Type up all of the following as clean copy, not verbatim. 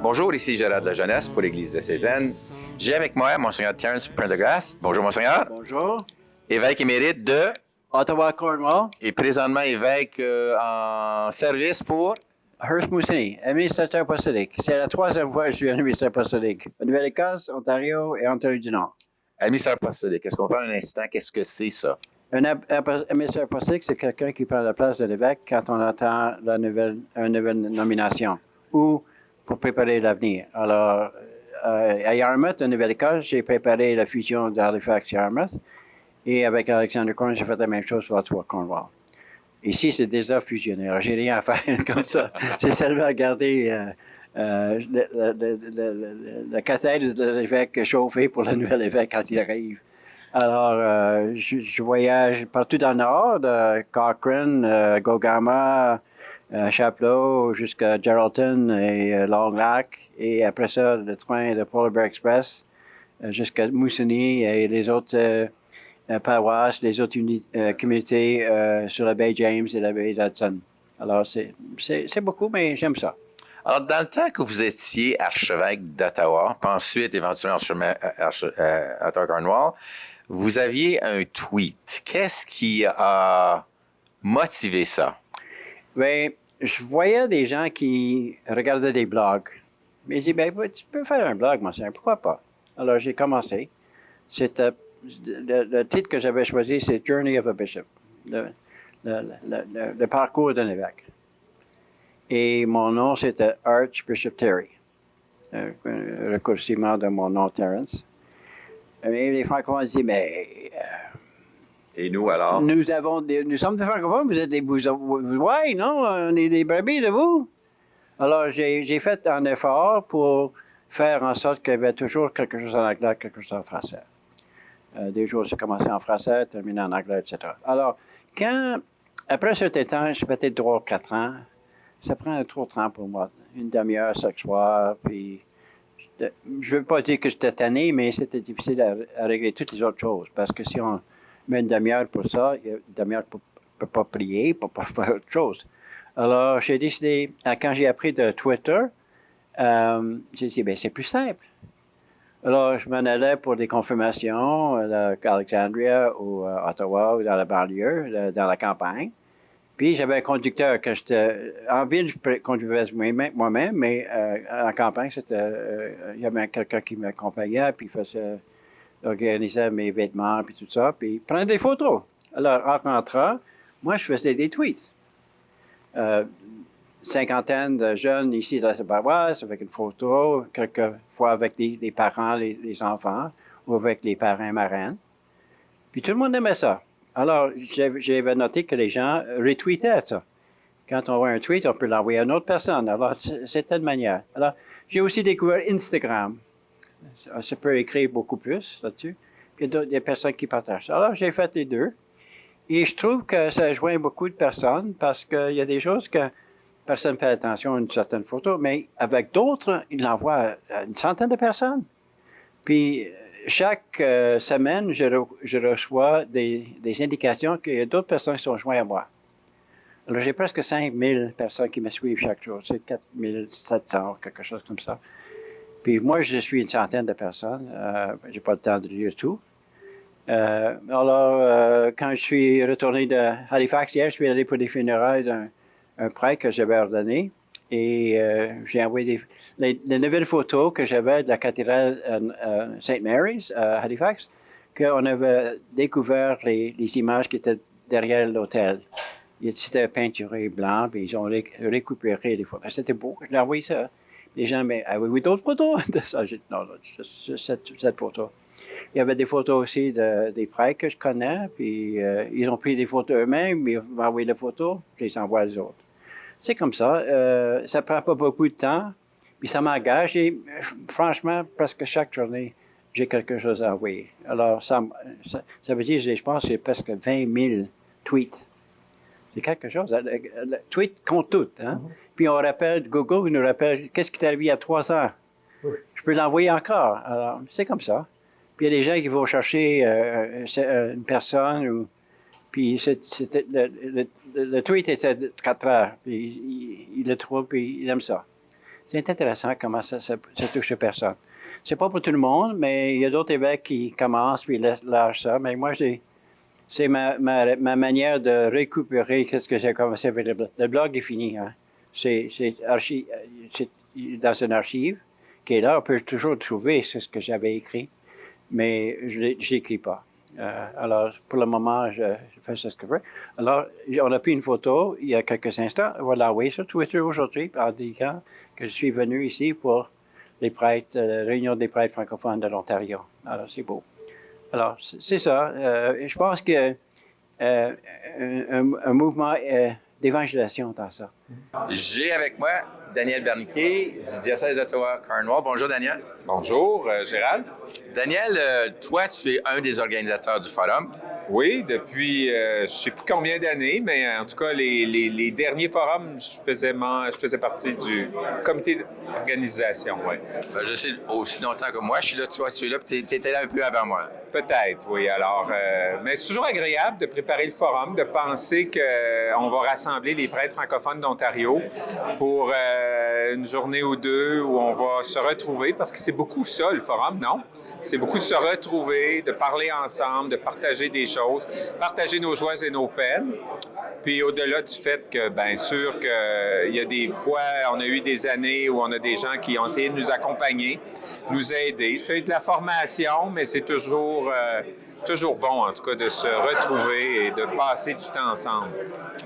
Bonjour, ici Gérard de la Jeunesse pour l'Église de Cézanne. J'ai avec moi Monseigneur Terence Prendergast. Bonjour, Monseigneur. Bonjour. Évêque émérite de... Ottawa-Cornwall. Et présentement évêque en service pour... Hearst Mousseline, administrateur apostolique. C'est la troisième fois que je suis administrateur apostolique. Nouvelle-Écosse, Ontario et Ontario du Nord. Administrateur apostolique. Est-ce qu'on prend un instant? Qu'est-ce que c'est ça? Un administrateur apostolique, c'est quelqu'un qui prend la place de l'évêque quand on attend une nouvelle nomination ou pour préparer l'avenir. Alors, à Yarmouth, en Nouvelle-Écosse, j'ai préparé la fusion d'Halifax-Yarmouth et avec Alexander Cornwall, j'ai fait la même chose pour Ottawa-Cornwall. Ici, c'est déjà fusionné. Alors, j'ai rien à faire comme ça. C'est seulement garder la cathèdre de l'évêque chauffée pour le nouvel évêque quand il arrive. Alors, je voyage partout dans le nord, de Cochrane, Gogama, Chapleau, jusqu'à Geraldton et Long Lac. Et après ça, le train de Polar Bear Express jusqu'à Mousseline et les autres paroisses, les autres communautés sur la baie James et la baie d'Hudson. Alors, c'est beaucoup, mais j'aime ça. Alors, dans le temps que vous étiez archevêque d'Ottawa, puis ensuite éventuellement Ottawa-Cornwall, vous aviez un tweet. Qu'est-ce qui a motivé ça? Bien, je voyais des gens qui regardaient des blogs. Mais j'ai dit, ben, tu peux faire un blog, mon cher, pourquoi pas? Alors, j'ai commencé. C'était le titre que j'avais choisi, c'est Journey of a Bishop, le parcours d'un évêque. Et mon nom, c'était Archbishop Terry, un raccourcissement de mon nom, Terence. Et les francophones disaient, mais... Et nous, alors? Nous sommes des francophones, vous êtes des... Oui, non, on est des brebis de vous. Alors, j'ai fait un effort pour faire en sorte qu'il y avait toujours quelque chose en anglais, quelque chose en français. Des jours, j'ai commencé en français, terminé en anglais, etc. Alors, après ce temps, je peut-être 3 ou 4 ans, ça prend trop de temps pour moi. Une demi-heure chaque soir, puis je ne veux pas dire que j'étais tanné, mais c'était difficile à régler toutes les autres choses. Parce que si on met une demi-heure pour ça, une demi-heure pour ne pas prier, pour ne pas faire autre chose. Alors, j'ai décidé, quand j'ai appris de Twitter, j'ai dit, bien, c'est plus simple. Alors, je m'en allais pour des confirmations à Alexandria ou à Ottawa ou dans la banlieue, dans la campagne. Puis, j'avais un conducteur que j'étais... En ville, je conduisais moi-même, mais en campagne, il y avait quelqu'un qui m'accompagnait, puis il organisait mes vêtements, puis tout ça, puis il prenait des photos. Alors, en rentrant, moi, je faisais des tweets. Cinquantaine de jeunes ici dans la paroisse avec une photo, quelquefois avec des parents, les enfants, ou avec les parrains marraines. Puis tout le monde aimait ça. Alors, j'avais noté que les gens retweetaient ça. Quand on voit un tweet, on peut l'envoyer à une autre personne. Alors, c'était une manière. Alors, j'ai aussi découvert Instagram. Ça peut écrire beaucoup plus là-dessus. Puis il y a des personnes qui partagent ça. Alors, j'ai fait les deux. Et je trouve que ça joint beaucoup de personnes parce qu'il y a des choses que personne ne fait attention à une certaine photo, mais avec d'autres, il l'envoie à une centaine de personnes. Puis, chaque semaine, je reçois des indications qu'il y a d'autres personnes qui sont jointes à moi. Alors, j'ai presque 5000 personnes qui me suivent chaque jour. C'est 4700, quelque chose comme ça. Puis, moi, je suis une centaine de personnes. Je n'ai pas le temps de lire tout. Alors, quand je suis retourné de Halifax hier, je suis allé pour des funérailles d'un prêtre que j'avais ordonné. Et j'ai envoyé les nouvelles photos que j'avais de la cathédrale St. Mary's à Halifax, qu'on avait découvert les images qui étaient derrière l'hôtel. C'était peinturé blanc, puis ils ont récupéré les photos. C'était beau, j'ai envoyé ça. Les gens, mais avez-vous d'autres photos de ça? J'ai dit, non, juste cette photo. Il y avait des photos aussi des prêtres que je connais, puis ils ont pris des photos eux-mêmes, ils m'ont envoyé les photos, je les envoie aux autres. C'est comme ça. Ça prend pas beaucoup de temps, puis ça m'engage. Et franchement, presque chaque journée, j'ai quelque chose à envoyer. Alors, ça veut dire, je pense, que c'est presque 20 000 tweets. C'est quelque chose. Le tweet compte tout. Hein? Mm-hmm. Puis on rappelle, Google nous rappelle, qu'est-ce qui t'est arrivé il y a 3 ans? Oui. Je peux l'envoyer encore. Alors, c'est comme ça. Puis il y a des gens qui vont chercher une personne, puis le tweet était de 4 heures, puis il le trouve, puis il aime ça. C'est intéressant comment ça touche les personnes. C'est pas pour tout le monde, mais il y a d'autres évêques qui commencent puis lâchent ça. Mais moi, c'est ma manière de récupérer ce que j'ai commencé avec le blog. Le blog est fini. Hein. C'est dans une archive qui est là. On peut toujours trouver ce que j'avais écrit, mais je n'écris pas. Alors, pour le moment, je fais ce que je veux. Alors, on a pris une photo il y a quelques instants. Voilà, oui, sur Twitter aujourd'hui, en disant que je suis venu ici pour les prêtres, réunion des prêtres francophones de l'Ontario. Alors, c'est beau. Alors, c'est ça. Je pense qu'il y a un mouvement d'évangélisation dans ça. J'ai avec moi Daniel Berniquet du diocèse d'Ottawa-Cornwall. Bonjour, Daniel. Bonjour, Gérald. Daniel, toi, tu es un des organisateurs du forum. Oui, depuis je ne sais plus combien d'années, mais en tout cas, les derniers forums, je faisais partie du comité d'organisation, oui. Je sais aussi longtemps que moi. Je suis là, toi, tu es là, puis tu étais là un peu avant moi. Peut-être, oui. Alors, mais c'est toujours agréable de préparer le forum, de penser qu'on va rassembler les prêtres francophones d'Ontario pour une journée ou deux où on va se retrouver, parce que c'est beaucoup ça, le forum, non? C'est beaucoup de se retrouver, de parler ensemble, de partager des choses, partager nos joies et nos peines. Puis au-delà du fait que, bien sûr, qu'il y a des fois, on a eu des années où on a des gens qui ont essayé de nous accompagner, nous aider. C'est de la formation, mais c'est toujours bon, en tout cas, de se retrouver et de passer du temps ensemble.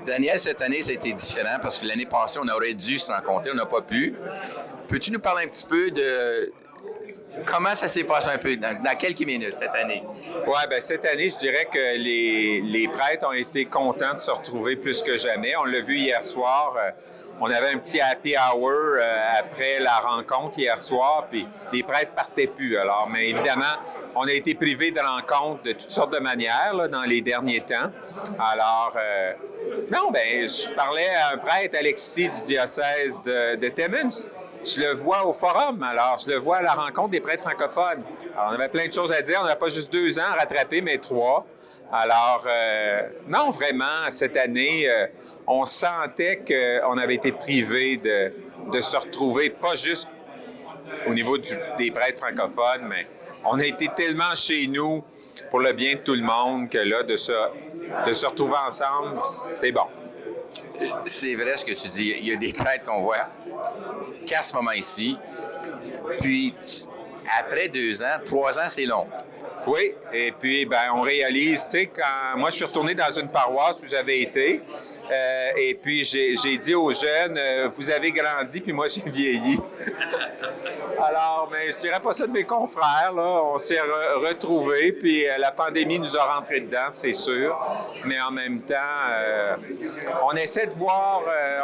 Daniel, cette année, ça a été différent parce que l'année passée, on aurait dû se rencontrer, on n'a pas pu. Peux-tu nous parler un petit peu de comment ça s'est passé un peu, dans quelques minutes cette année? Oui, bien cette année, je dirais que les prêtres ont été contents de se retrouver plus que jamais. On l'a vu hier soir. On avait un petit happy hour après la rencontre hier soir, puis les prêtres partaient plus. Alors, mais évidemment, on a été privés de rencontres de toutes sortes de manières là, dans les derniers temps. Alors, non, bien, je parlais à un prêtre, Alexis, du diocèse de Timmins. Je le vois au forum, alors je le vois à la rencontre des prêtres francophones. Alors, on avait plein de choses à dire. On n'avait pas juste 2 ans à rattraper, mais 3. Alors, non, vraiment, cette année, on sentait qu'on avait été privés de se retrouver, pas juste au niveau des prêtres francophones, mais on a été tellement chez nous pour le bien de tout le monde que là, de se retrouver ensemble, c'est bon. C'est vrai ce que tu dis. Il y a des prêtres qu'on voit qu'à ce moment ici. Puis, après 2 ans, 3 ans, c'est long. Oui, et puis, ben, on réalise, tu sais, quand moi, je suis retourné dans une paroisse où j'avais été, et puis j'ai dit aux jeunes, vous avez grandi, puis moi, j'ai vieilli. Alors, mais je dirais pas ça de mes confrères, là. On s'est retrouvés, puis la pandémie nous a rentrés dedans, c'est sûr. Mais en même temps, on essaie de voir,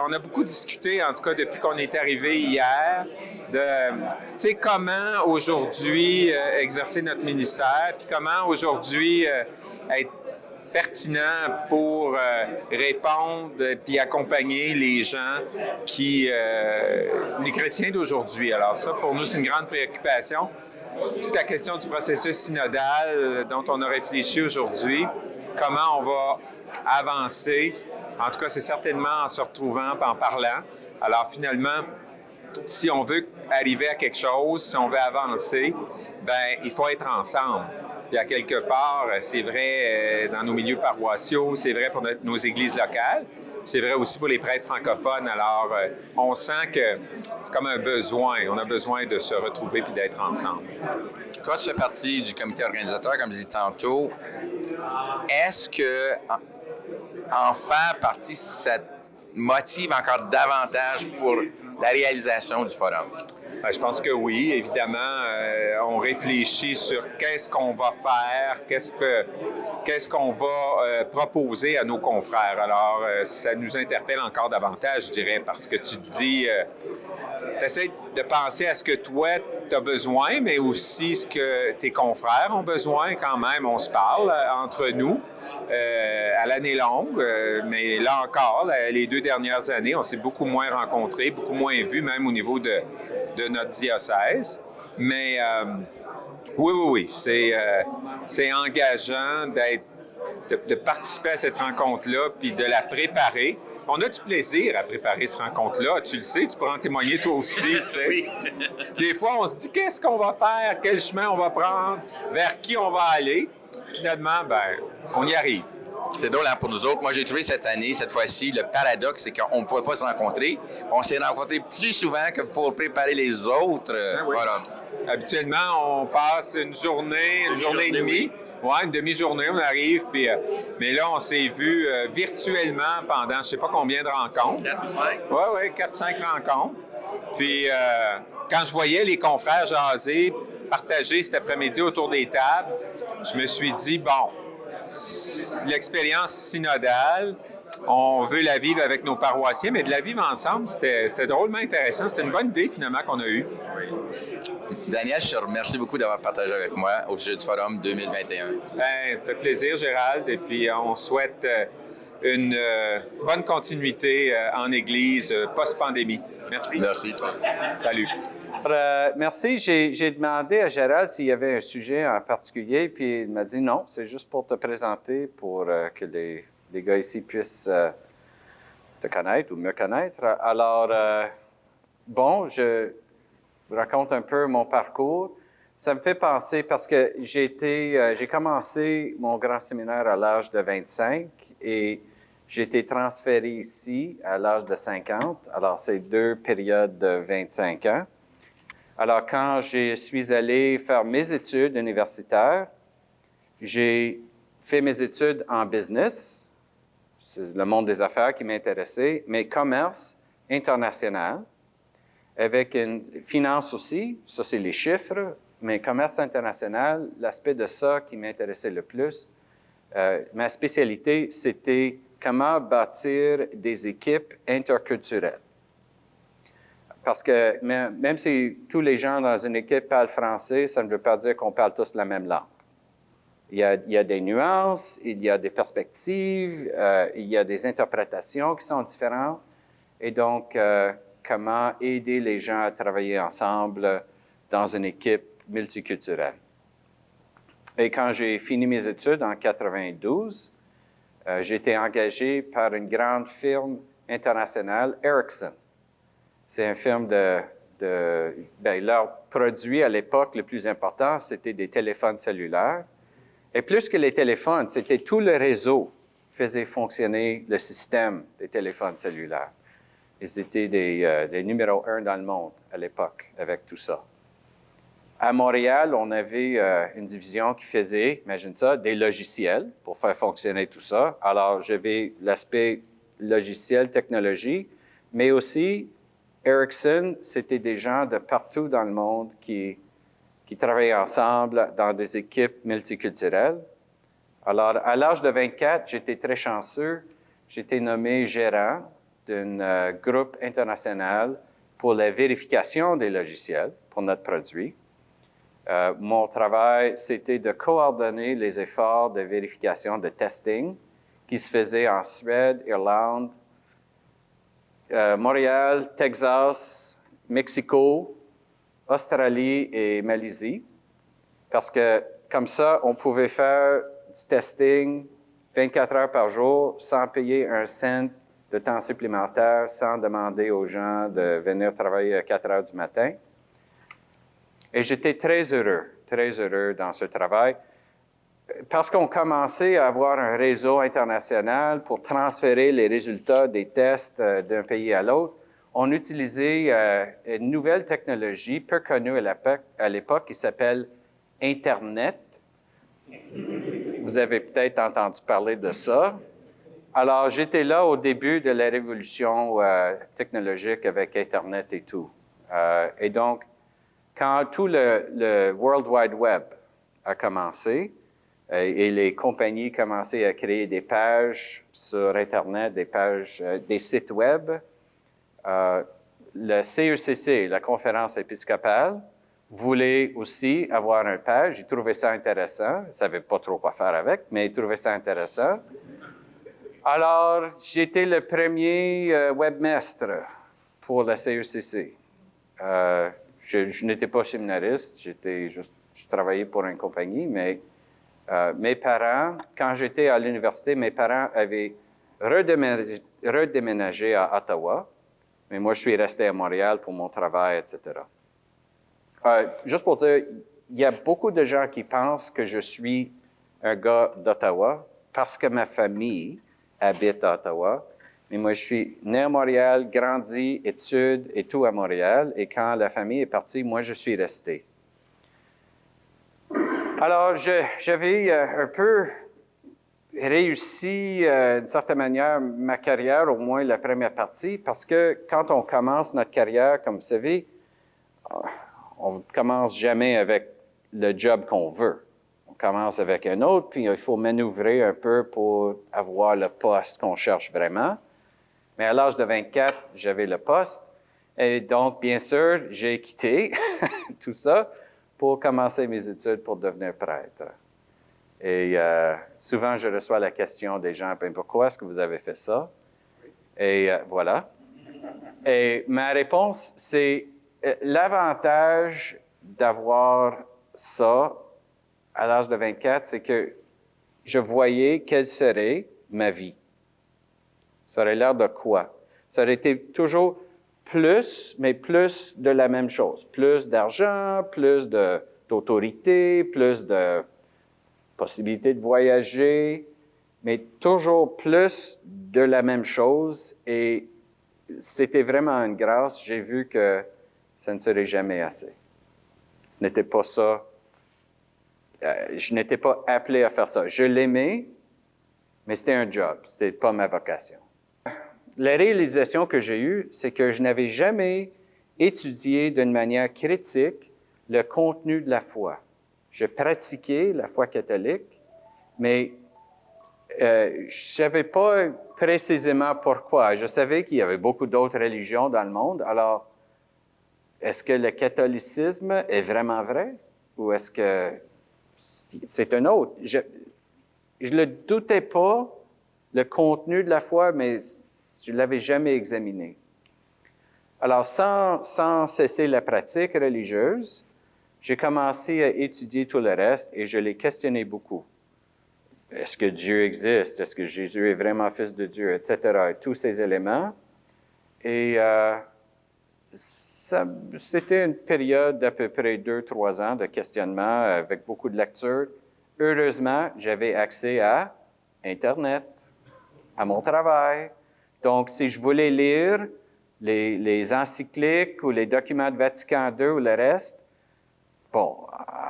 on a beaucoup discuté, en tout cas, depuis qu'on est arrivé hier, de, tu sais, comment aujourd'hui exercer notre ministère, puis comment aujourd'hui être pertinent pour répondre puis accompagner les gens les chrétiens d'aujourd'hui. Alors ça, pour nous, c'est une grande préoccupation. Toute la question du processus synodal dont on a réfléchi aujourd'hui, comment on va avancer. En tout cas, c'est certainement en se retrouvant et en parlant. Alors finalement, si on veut arriver à quelque chose, si on veut avancer, bien, il faut être ensemble. Puis à quelque part, c'est vrai dans nos milieux paroissiaux, c'est vrai pour nos églises locales, c'est vrai aussi pour les prêtres francophones. Alors, on sent que c'est comme un besoin. On a besoin de se retrouver puis d'être ensemble. Toi, tu fais partie du comité organisateur, comme je disais tantôt. Est-ce que en faire partie, ça te motive encore davantage pour la réalisation du forum? Bien, je pense que oui, évidemment. On réfléchit sur qu'est-ce qu'on va faire, qu'est-ce qu'on va proposer à nos confrères. Alors, ça nous interpelle encore davantage, je dirais, parce que tu te dis, tu essaies de penser à ce que toi, tu as besoin, mais aussi ce que tes confrères ont besoin quand même. On se parle entre nous à l'année longue, mais là encore, les 2 dernières années, on s'est beaucoup moins rencontrés, beaucoup moins vus, même au niveau de notre diocèse. Mais oui, c'est engageant d'être de participer à cette rencontre-là, puis de la préparer. On a du plaisir à préparer cette rencontre-là. Tu le sais, tu pourras en témoigner toi aussi. Tu sais. Oui. Des fois, on se dit, qu'est-ce qu'on va faire? Quel chemin on va prendre? Vers qui on va aller? Finalement, ben, on y arrive. C'est drôle hein, pour nous autres. Moi, j'ai trouvé cette année, cette fois-ci, le paradoxe, c'est qu'on ne pouvait pas se rencontrer. On s'est rencontrés plus souvent que pour préparer les autres forums. Habituellement, on passe une journée et demie. Oui. Ouais, une demi-journée, on arrive. Puis, mais là, on s'est vu virtuellement pendant je ne sais pas combien de rencontres. 4 ou 5? Oui, 4-5 rencontres. Puis, quand je voyais les confrères jaser, partager cet après-midi autour des tables, je me suis dit, bon, l'expérience synodale, on veut la vivre avec nos paroissiens, mais de la vivre ensemble, c'était drôlement intéressant. C'était une bonne idée, finalement, qu'on a eue. Oui. Daniel, je te remercie beaucoup d'avoir partagé avec moi au sujet du Forum 2021. Bien, ça fait plaisir, Gérald. Et puis, on souhaite une bonne continuité en Église post-pandémie. Merci. Merci, toi. Salut. Merci. J'ai demandé à Gérald s'il y avait un sujet en particulier, puis il m'a dit non, c'est juste pour te présenter, pour que les gars ici puissent te connaître ou me connaître. Alors, je vous raconte un peu mon parcours. Ça me fait penser, parce que j'ai commencé mon grand séminaire à l'âge de 25 et j'ai été transféré ici à l'âge de 50. Alors, c'est 2 périodes de 25 ans. Alors, quand je suis allé faire mes études universitaires, j'ai fait mes études en business. C'est le monde des affaires qui m'intéressait, mais commerce international, avec une finance aussi, ça c'est les chiffres, mais commerce international, l'aspect de ça qui m'intéressait le plus. Ma spécialité, c'était comment bâtir des équipes interculturelles. Parce que même si tous les gens dans une équipe parlent français, ça ne veut pas dire qu'on parle tous la même langue. Il y a des nuances, il y a des perspectives, il y a des interprétations qui sont différentes. Et donc, comment aider les gens à travailler ensemble dans une équipe multiculturelle. Et quand j'ai fini mes études en 92, j'ai été engagé par une grande firme internationale, Ericsson. C'est un firme leur produit à l'époque le plus important, c'était des téléphones cellulaires. Et plus que les téléphones, c'était tout le réseau qui faisait fonctionner le système des téléphones cellulaires. Ils étaient des numéros 1 dans le monde à l'époque avec tout ça. À Montréal, on avait une division qui faisait, imagine ça, des logiciels pour faire fonctionner tout ça. Alors, j'avais l'aspect logiciel, technologie, mais aussi Ericsson, c'était des gens de partout dans le monde qui travaillaient ensemble dans des équipes multiculturelles. Alors, à l'âge de 24, j'étais très chanceux. J'étais nommé gérant d'un groupe international pour la vérification des logiciels pour notre produit. Mon travail, c'était de coordonner les efforts de vérification, de testing qui se faisaient en Suède, Irlande, Montréal, Texas, Mexico, Australie et Malaisie. Parce que comme ça, on pouvait faire du testing 24 heures par jour sans payer un cent de temps supplémentaire, sans demander aux gens de venir travailler à 4 heures du matin. Et j'étais très heureux dans ce travail, parce qu'on commençait à avoir un réseau international pour transférer les résultats des tests d'un pays à l'autre. On utilisait une nouvelle technologie peu connue à l'époque qui s'appelle Internet. Vous avez peut-être entendu parler de ça. Alors, j'étais là au début de la révolution technologique avec Internet et tout. Et donc, quand tout le World Wide Web a commencé et les compagnies commençaient à créer des pages sur Internet, des sites web, le CECC, la Conférence épiscopale, voulait aussi avoir une page. Ils trouvaient ça intéressant. Ils ne savaient pas trop quoi faire avec, mais ils trouvaient ça intéressant. Alors, j'étais le premier webmestre pour la CECC. Je n'étais pas séminariste, je travaillais pour une compagnie, mais Mes parents, quand j'étais à l'université, mes parents avaient redéménagé à Ottawa, mais moi, je suis resté à Montréal pour mon travail, etc. Juste pour dire, il y a beaucoup de gens qui pensent que je suis un gars d'Ottawa parce que ma famille habite à Ottawa. Mais moi, je suis né à Montréal, grandi, études et tout à Montréal. Et quand la famille est partie, moi, je suis resté. Alors, j'avais un peu réussi, d'une certaine manière, ma carrière, au moins la première partie, parce que quand on commence notre carrière, comme vous savez, on ne commence jamais avec le job qu'on veut. On commence avec un autre, puis il faut manœuvrer un peu pour avoir le poste qu'on cherche vraiment. Mais à l'âge de 24, j'avais le poste. Et donc, bien sûr, j'ai quitté tout ça pour commencer mes études pour devenir prêtre. Et souvent, je reçois la question des gens, « Pourquoi est-ce que vous avez fait ça? » Et voilà. Et ma réponse, c'est l'avantage d'avoir ça à l'âge de 24, c'est que je voyais quelle serait ma vie. Ça aurait l'air de quoi? Ça aurait été toujours plus, mais plus de la même chose. Plus d'argent, plus d'autorité, plus de possibilité de voyager, mais toujours plus de la même chose. Et c'était vraiment une grâce. J'ai vu que ça ne serait jamais assez. Ce n'était pas ça. Je n'étais pas appelé à faire ça. Je l'aimais, mais c'était un job. Ce n'était pas ma vocation. La réalisation que j'ai eue, c'est que je n'avais jamais étudié d'une manière critique le contenu de la foi. Je pratiquais la foi catholique, mais je ne savais pas précisément pourquoi. Je savais qu'il y avait beaucoup d'autres religions dans le monde. Alors, est-ce que le catholicisme est vraiment vrai ou est-ce que c'est un autre? Je ne doutais pas le contenu de la foi, mais je ne l'avais jamais examiné. Alors, sans cesser la pratique religieuse, j'ai commencé à étudier tout le reste et je l'ai questionné beaucoup. Est-ce que Dieu existe? Est-ce que Jésus est vraiment Fils de Dieu? Etc. Et tous ces éléments. Et c'était une période d'à peu près 2-3 ans de questionnement avec beaucoup de lectures. Heureusement, j'avais accès à Internet, à mon travail. Donc, si je voulais lire les encycliques ou les documents de Vatican II ou le reste, bon,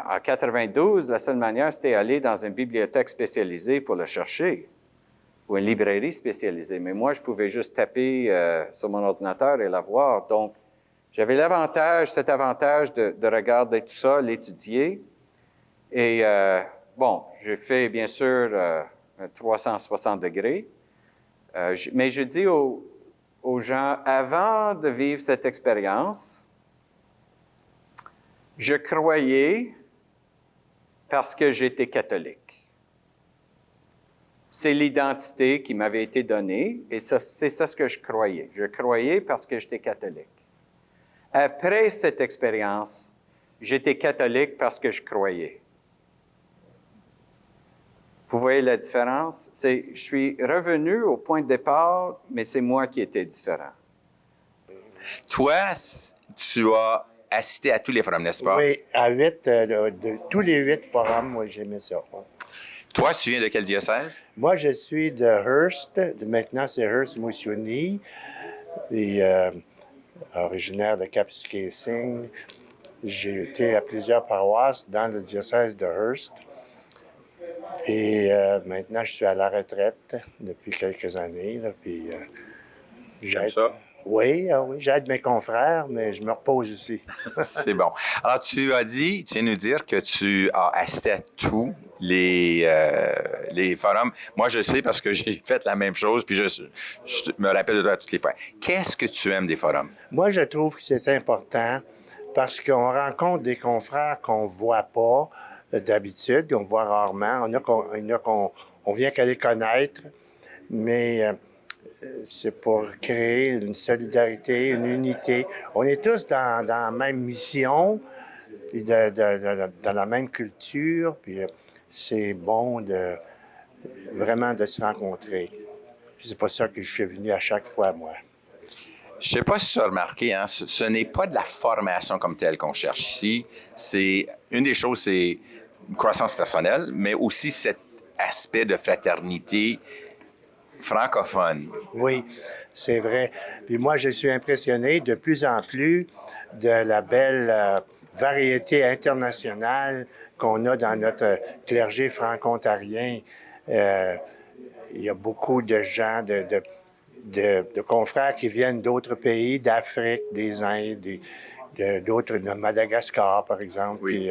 en 92, la seule manière, c'était aller dans une bibliothèque spécialisée pour le chercher ou une librairie spécialisée. Mais moi, je pouvais juste taper sur mon ordinateur et l'avoir. Donc, j'avais cet avantage de regarder tout ça, l'étudier. Et bon, j'ai fait, bien sûr, un 360 degrés. Mais je dis aux gens, avant de vivre cette expérience, je croyais parce que j'étais catholique. C'est l'identité qui m'avait été donnée et c'est ça ce que je croyais. Je croyais parce que j'étais catholique. Après cette expérience, j'étais catholique parce que je croyais. Vous voyez la différence? Je suis revenu au point de départ, mais c'est moi qui étais différent. Toi, tu as assisté à tous les forums, n'est-ce pas? Oui, à 8, de tous les 8 forums, moi, j'aimais ça. Ouais. Toi, tu viens de quel diocèse? Moi, je suis de Hearst. Maintenant, c'est Hearst-Moosonee. Et originaire de Kapuskasing. J'ai été à plusieurs paroisses dans le diocèse de Hearst. Et maintenant, je suis à la retraite depuis quelques années. Là, puis, J'aime ça. Oui, oui, j'aide mes confrères, mais je me repose aussi. C'est bon. Alors, tu viens nous dire que tu as assisté à tous les forums. Moi, je sais parce que j'ai fait la même chose, puis je me rappelle de toi toutes les fois. Qu'est-ce que tu aimes des forums? Moi, je trouve que c'est important parce qu'on rencontre des confrères qu'on ne voit pas d'habitude, qu'on voit rarement. Il y en a qu'on vient qu'à les connaître, mais c'est pour créer une solidarité, une unité. On est tous dans la même mission, puis dans la même culture, puis c'est bon vraiment de se rencontrer. Puis c'est pas ça que je suis venu à chaque fois, moi. Je sais pas si tu as remarqué, hein, ce n'est pas de la formation comme telle qu'on cherche ici. C'est une des choses, c'est une croissance personnelle, mais aussi cet aspect de fraternité francophone. Oui, c'est vrai. Puis moi, je suis impressionné de plus en plus de la belle variété internationale qu'on a dans notre clergé franco-ontarien. Il y a beaucoup de gens, de confrères qui viennent d'autres pays, d'Afrique, des Indes, d'autres, de Madagascar, par exemple. Oui.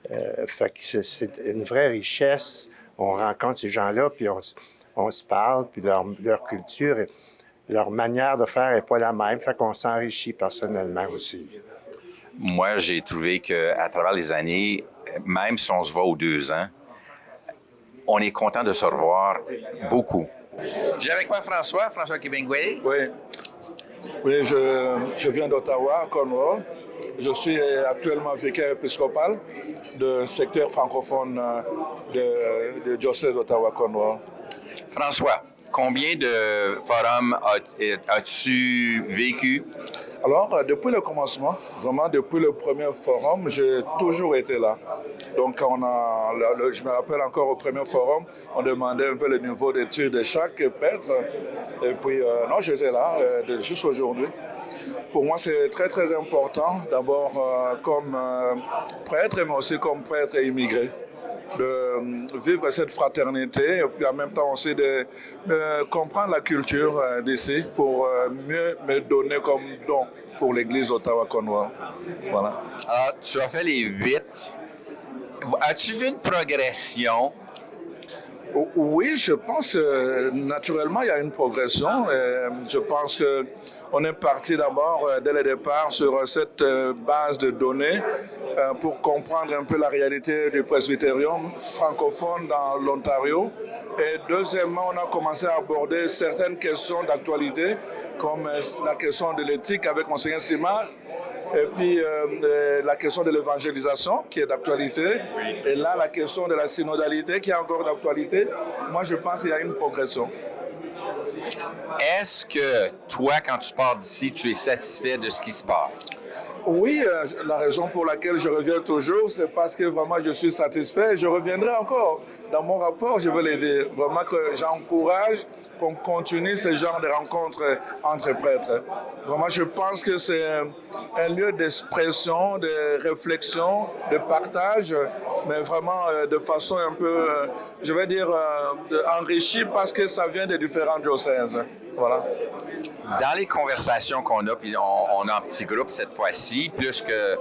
Puis, fait que c'est une vraie richesse. On rencontre ces gens-là, puis on se parle, puis leur culture, leur manière de faire n'est pas la même. Fait qu'on s'enrichit personnellement aussi. Moi, j'ai trouvé qu'à travers les années, même si on se voit aux 2 ans, on est content de se revoir beaucoup. J'ai avec moi François Kibengwe. Oui, oui, je viens d'Ottawa, Cornwall. Je suis actuellement vicaire épiscopal du secteur francophone de diocèse d'Ottawa-Cornwall. François, combien de forums as-tu vécu? Alors, depuis le commencement, vraiment depuis le premier forum, j'ai toujours été là. Donc, je me rappelle encore au premier forum, on demandait un peu le niveau d'études de chaque prêtre. Et puis, non, j'étais là juste aujourd'hui. Pour moi, c'est très, très important, d'abord comme prêtre, mais aussi comme prêtre immigré, de vivre cette fraternité et puis en même temps aussi de comprendre la culture d'ici pour mieux me donner comme don pour l'Église d'Ottawa-Cornwall. Voilà. Alors, tu as fait les 8. As-tu vu une progression? Oui, je pense naturellement il y a une progression. Je pense qu'on est parti d'abord dès le départ sur cette base de données pour comprendre un peu la réalité du presbytérium francophone dans l'Ontario. Et deuxièmement, on a commencé à aborder certaines questions d'actualité comme la question de l'éthique avec Monseigneur Simard. Et puis la question de l'évangélisation qui est d'actualité. Et là, la question de la synodalité qui est encore d'actualité. Moi, je pense qu'il y a une progression. Est-ce que toi, quand tu pars d'ici, tu es satisfait de ce qui se passe? Oui, la raison pour laquelle je reviens toujours, c'est parce que vraiment je suis satisfait. Je reviendrai encore. Dans mon rapport, je veux le dire. Vraiment que j'encourage qu'on continue ce genre de rencontres entre prêtres. Vraiment, je pense que c'est un lieu d'expression, de réflexion, de partage, mais vraiment de façon un peu, je vais dire, enrichie parce que ça vient de différents diocèses. Voilà. Dans les conversations qu'on a, puis on a un petit groupe cette fois-ci, plus que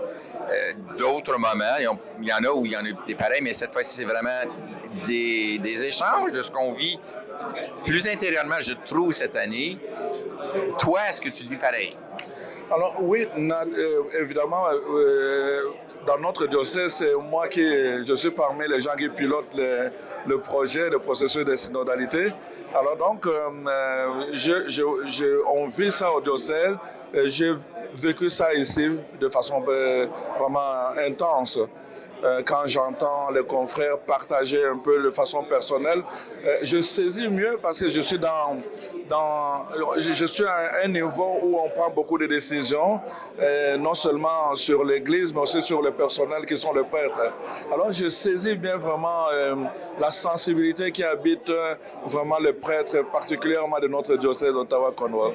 d'autres moments, il y en a où il y en a des pareils, mais cette fois-ci, c'est vraiment des échanges de ce qu'on vit plus intérieurement, je trouve, cette année. Toi, est-ce que tu dis pareil? Alors oui, évidemment, dans notre diocèse, c'est moi je suis parmi les gens qui pilotent le projet, le processus de synodalité. Alors donc, on vit ça au diocèse. J'ai vécu ça ici de façon vraiment intense. Quand j'entends les confrères partager un peu de façon personnelle, je saisis mieux parce que je suis je suis à un niveau où on prend beaucoup de décisions, non seulement sur l'Église, mais aussi sur le personnel qui sont les prêtres. Alors je saisis bien vraiment la sensibilité qui habite vraiment les prêtres, particulièrement de notre diocèse d'Ottawa-Cornwall.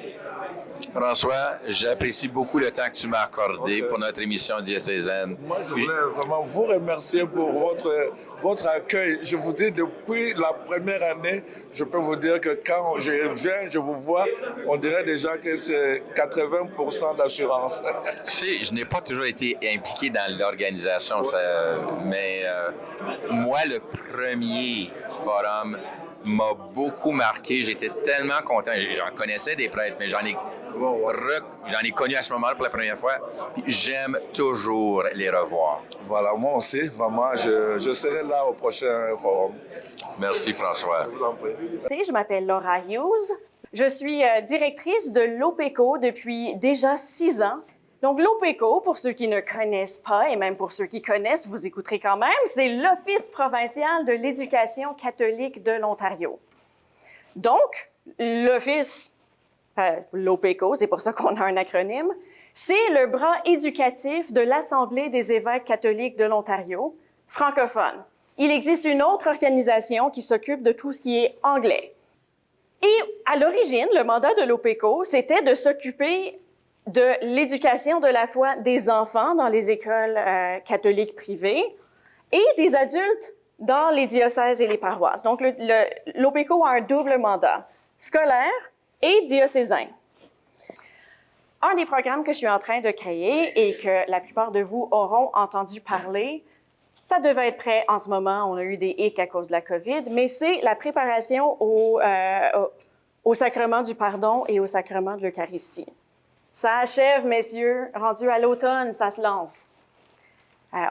François, j'apprécie beaucoup le temps que tu m'as accordé pour notre émission diocésaine. Moi, je voulais vraiment vous remercier pour votre accueil. Je vous dis, depuis la première année, je peux vous dire que quand je viens, je vous vois, on dirait déjà que c'est 80% d'assurance. Tu sais, je n'ai pas toujours été impliqué dans l'organisation, mais moi, le premier forum m'a beaucoup marqué. J'étais tellement content. J'en connaissais des prêtres, mais j'en ai connu à ce moment-là pour la première fois. J'aime toujours les revoir. Voilà, moi aussi, vraiment, je serai là au prochain forum. Merci, François. Je vous en prie. Je m'appelle Laura Hughes. Je suis directrice de l'OPECO depuis déjà 6 ans. Donc, l'OPECO, pour ceux qui ne connaissent pas, et même pour ceux qui connaissent, vous écouterez quand même, c'est l'Office provincial de l'éducation catholique de l'Ontario. Donc, l'OPECO, c'est pour ça qu'on a un acronyme, c'est le bras éducatif de l'Assemblée des évêques catholiques de l'Ontario, francophone. Il existe une autre organisation qui s'occupe de tout ce qui est anglais. Et à l'origine, le mandat de l'OPECO, c'était de s'occuper de l'éducation de la foi des enfants dans les écoles catholiques privées et des adultes dans les diocèses et les paroisses. Donc, l'OPECO a un double mandat, scolaire et diocésain. Un des programmes que je suis en train de créer et que la plupart de vous auront entendu parler, ça devait être prêt en ce moment. On a eu des hicks à cause de la COVID, mais c'est la préparation au sacrement du pardon et au sacrement de l'Eucharistie. Ça achève, messieurs, rendu à l'automne, ça se lance.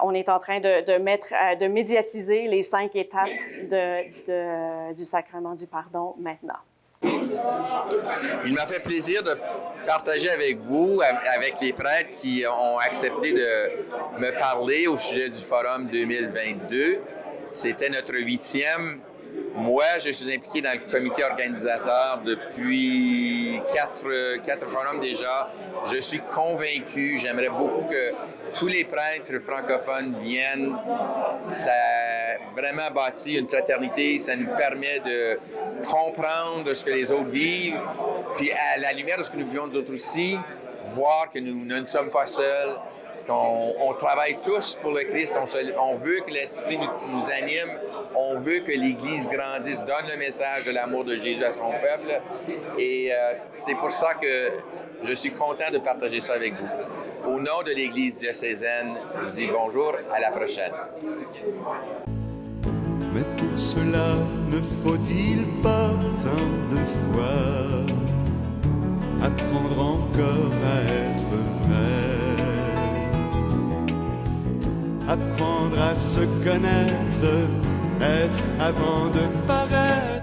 On est en train de médiatiser les 5 étapes du sacrement du pardon maintenant. Il m'a fait plaisir de partager avec vous, avec les prêtres qui ont accepté de me parler au sujet du Forum 2022. C'était notre 8e. Moi, je suis impliqué dans le comité organisateur depuis 4 forums déjà. Je suis convaincu, j'aimerais beaucoup que tous les prêtres francophones viennent. Ça a vraiment bâti une fraternité, ça nous permet de comprendre ce que les autres vivent, puis à la lumière de ce que nous vivons nous autres aussi, voir que nous ne sommes pas seuls, qu'on travaille tous pour le Christ, on veut que l'Esprit nous anime, on veut que l'Église grandisse, donne le message de l'amour de Jésus à son peuple. Et c'est pour ça que je suis content de partager ça avec vous. Au nom de l'Église diocésaine, je vous dis bonjour, à la prochaine. Mais pour cela, ne faut-il pas tant de foi apprendre encore à être vrai, apprendre à se connaître, être avant de paraître.